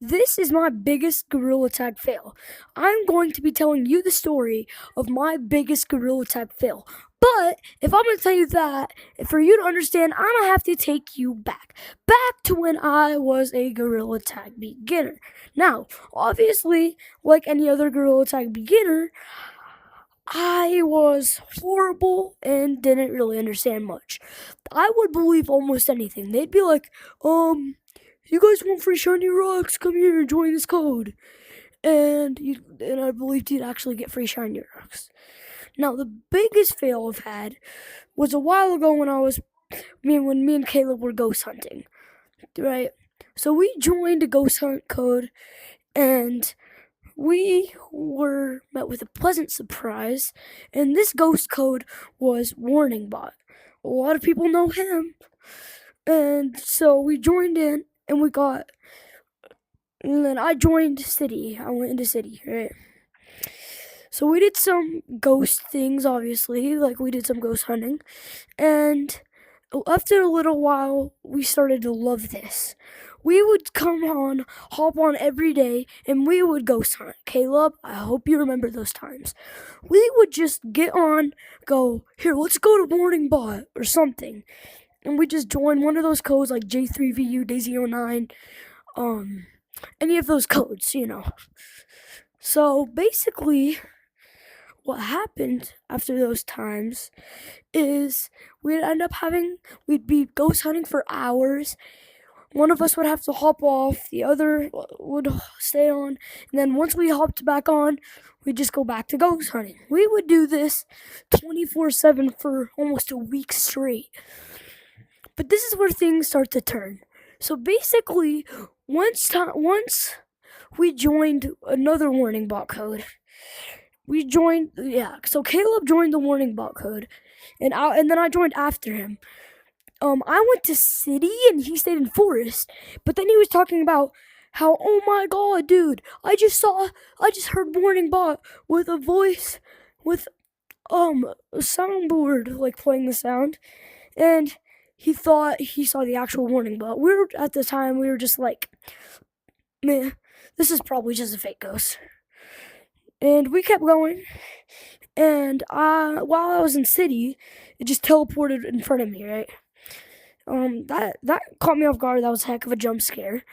This is my biggest gorilla tag fail. I'm going to be telling you the story of my biggest gorilla tag fail. But if I'm going to tell you that, for you to understand, I'm going to have to take you back to when I was a gorilla tag beginner. Now, obviously, like any other gorilla tag beginner, I was horrible and didn't really understand much. I would believe almost anything. They'd be like, you guys want free shiny rocks? Come here and join this code. And I believed you'd actually get free shiny rocks. Now the biggest fail I've had was a while ago when me and Caleb were ghost hunting. Right? So we joined a ghost hunt code and we were met with a pleasant surprise, and this ghost code was Warning Bot. A lot of people know him, and so we joined in, and then I joined City. I went into City, right? So we did some ghost things, obviously, like we did some ghost hunting, and after a little while, we started to love this. We would hop on every day, and we would ghost hunt. Caleb, I hope you remember those times. We would just get on, go, here, let's go to Morning Bot or something. And we just join one of those codes like J3VU, Daisy09, any of those codes. So basically, what happened after those times is we'd be ghost hunting for hours. One of us would have to hop off, the other would stay on, and then once we hopped back on, we'd just go back to ghost hunting. We would do this 24/7 for almost a week straight. But this is where things start to turn. So basically, once we joined another Warning Bot code. So Caleb joined the Warning Bot code, and then I joined after him. I went to City and he stayed in Forest, but then he was talking about how, oh my god, dude, I just heard Warning Bot with a voice, with a soundboard, like playing the sound, and he thought he saw the actual Warning Bot. At the time, we were just like, man, this is probably just a fake ghost. And we kept going, and while I was in City, it just teleported in front of me, right? That caught me off guard. That was a heck of a jump scare.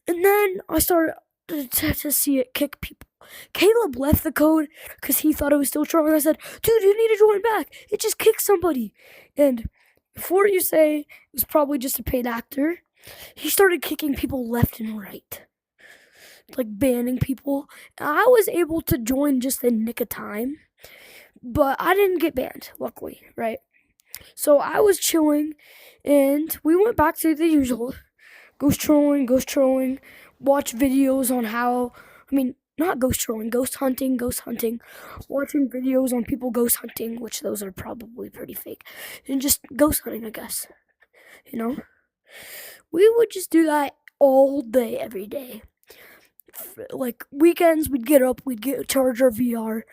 And then I started to see it kick people. Caleb left the code because he thought it was still trolling. I said, dude, you need to join back. It just kicked somebody. And before you say it was probably just a paid actor, he started kicking people left and right, like banning people. I was able to join just in nick of time, but I didn't get banned, luckily, right? So I was chilling, and we went back to the usual ghost trolling, watch videos on not ghost trolling, ghost hunting, watching videos on people ghost hunting, which those are probably pretty fake, and just ghost hunting, I guess. We would just do that all day, every day. Like weekends, we'd get up, we'd charge our VR.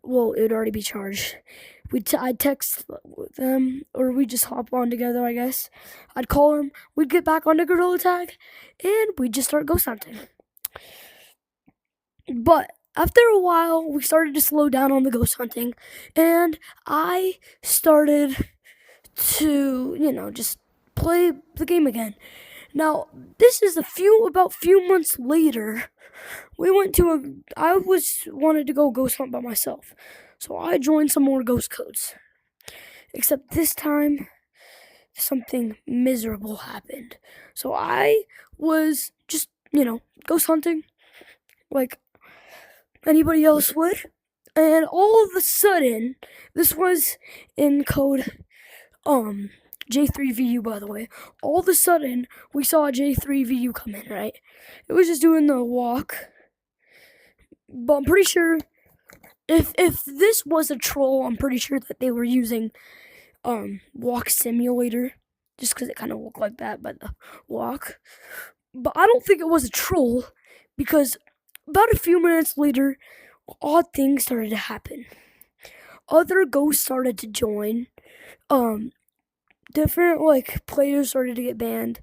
Well, it'd already be charged. I'd text them, or we'd just hop on together, I guess. I'd call them, we'd get back onto Gorilla Tag, and we'd just start ghost hunting. But after a while, we started to slow down on the ghost hunting, and I started to, just play the game again. Now, this is about few months later. I wanted to go ghost hunt by myself. So I joined some more ghost codes. Except this time, something miserable happened. So I was just, ghost hunting like anybody else would. And all of a sudden, this was in code J3VU, by the way. All of a sudden, we saw a J3VU come in, right? It was just doing the walk. But I'm pretty sure if this was a troll, I'm pretty sure that they were using walk simulator, just because it kind of looked like that by the walk. But I don't think it was a troll, because about a few minutes later, odd things started to happen. Other ghosts started to join. Different players started to get banned.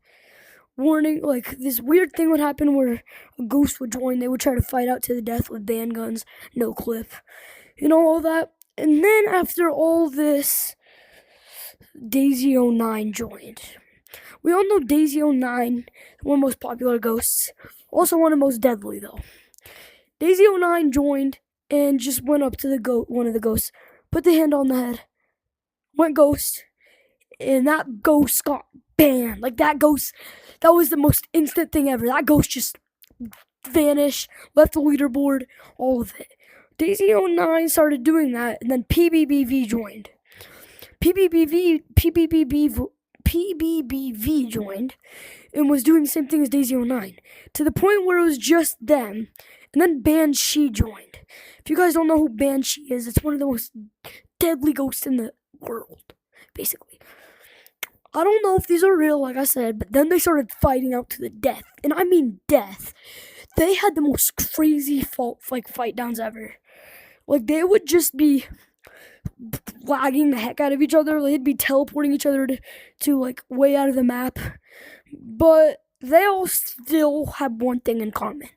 warning, like this weird thing would happen where a ghost would join. They would try to fight out to the death with band guns, no clip, all that. And then after all this, Daisy '09 joined. We all know Daisy '09, one of the most popular ghosts, also one of the most deadly though. Daisy '09 joined and just went up to one of the ghosts, put the hand on the head, went ghost, and that ghost got banned. Like that was the most instant thing ever. That ghost just vanished, left the leaderboard, all of it. Daisy '09 started doing that, and then PBBV joined. PBBV joined and was doing the same thing as Daisy '09 to the point where it was just them. And then Banshee joined. If you guys don't know who Banshee is, it's one of the most deadly ghosts in the world, basically. I don't know if these are real, like I said, but then they started fighting out to the death. And I mean death. They had the most crazy fight downs ever. Like, they would just be lagging the heck out of each other. They'd be teleporting each other to like, way out of the map. But they all still have one thing in common.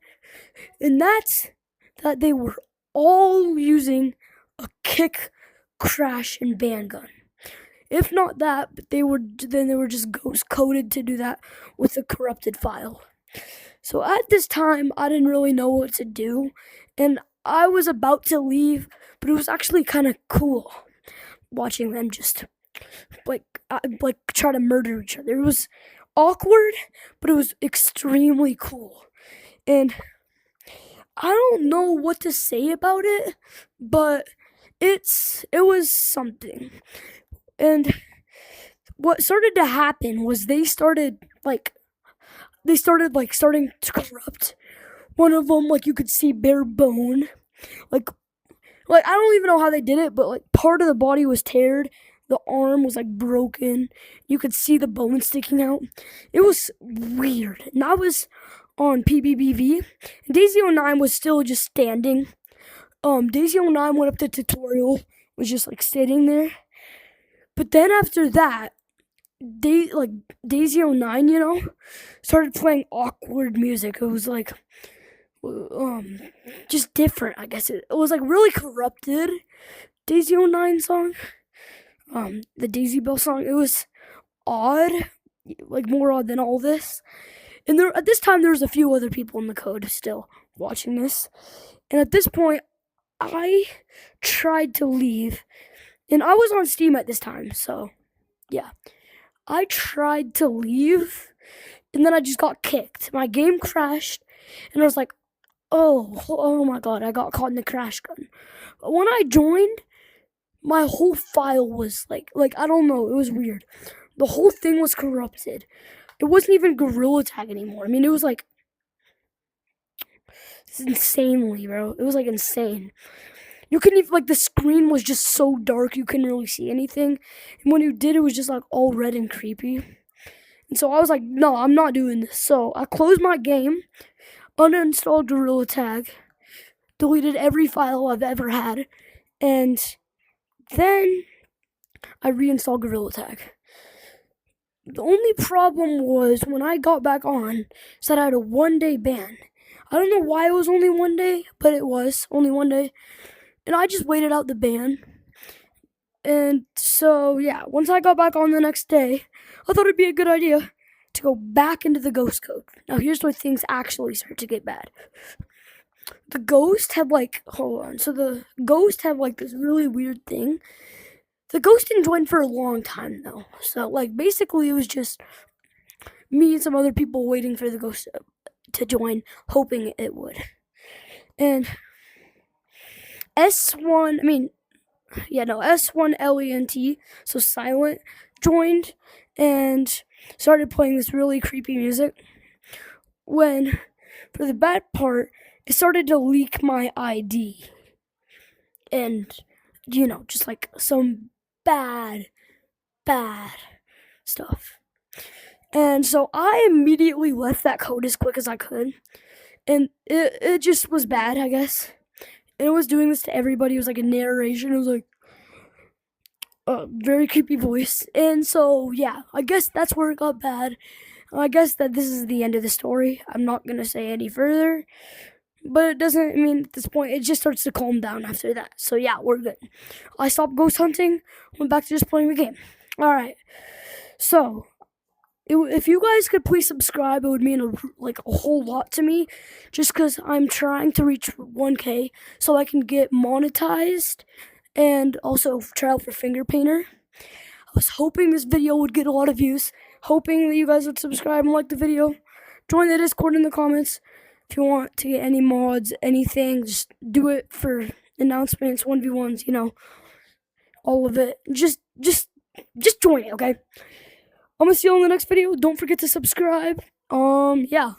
And that's that they were all using a kick, crash, and band gun. If not that, but they were just ghost coded to do that with a corrupted file. So at this time, I didn't really know what to do, and I was about to leave, but it was actually kind of cool watching them just like try to murder each other. It was awkward, but it was extremely cool, and I don't know what to say about it, but it was something. And what started to happen was they started starting to corrupt. One of them, like, you could see bare bone, like I don't even know how they did it, but like part of the body was teared, the arm was like broken, you could see the bone sticking out. It was weird, and I was on PBBV, and Daisy '09 was still just standing. Daisy '09 went up to tutorial, was just like sitting there. But then after that, Daisy '09, started playing awkward music. It was like, just different, I guess. It was like really corrupted. Daisy '09 song, the Daisy Bell song. It was odd, like more odd than all this. And at this time, there was a few other people in the code still watching this. And at this point, I tried to leave. And I was on Steam at this time, so yeah. I tried to leave, and then I just got kicked. My game crashed, and I was like, oh my god, I got caught in the crash gun. But when I joined, my whole file was like I don't know, it was weird. The whole thing was corrupted. It wasn't even Gorilla Tag anymore. I mean, it was like insanely, bro. It was like insane. You couldn't even, the screen was just so dark you couldn't really see anything. And when you did, it was just like all red and creepy. And so I was like, no, I'm not doing this. So I closed my game, uninstalled Gorilla Tag, deleted every file I've ever had, and then I reinstalled Gorilla Tag. The only problem was when I got back on, it said I had a 1-day ban. I don't know why it was only 1 day, but it was only 1 day. And I just waited out the ban. And so, yeah, once I got back on the next day, I thought it'd be a good idea to go back into the ghost code. Now, here's where things actually start to get bad. The ghost had, So the ghost had, this really weird thing. The ghost didn't join for a long time, though. So, basically, it was just me and some other people waiting for the ghost to join, hoping it would. And S1 LENT, so Silent, joined and started playing this really creepy music. When, for the bad part, it started to leak my ID. And, just some bad stuff. And so I immediately left that code as quick as I could. And it just was bad, I guess. And it was doing this to everybody. It was like a narration. It was like a very creepy voice. And so, yeah, I guess that's where it got bad. I guess that this is the end of the story. I'm not gonna say any further, but it doesn't. I mean, at this point, it just starts to calm down after that. So yeah, we're good. I stopped ghost hunting. Went back to just playing the game. All right. So if you guys could please subscribe, it would mean a whole lot to me, just because I'm trying to reach 1K so I can get monetized and also try out for Finger Painter. I was hoping this video would get a lot of views, hoping that you guys would subscribe and like the video. Join the Discord in the comments if you want to get any mods, anything. Just do it for announcements, 1v1s, all of it. Just join it, okay? I'm gonna see you on the next video. Don't forget to subscribe. Yeah.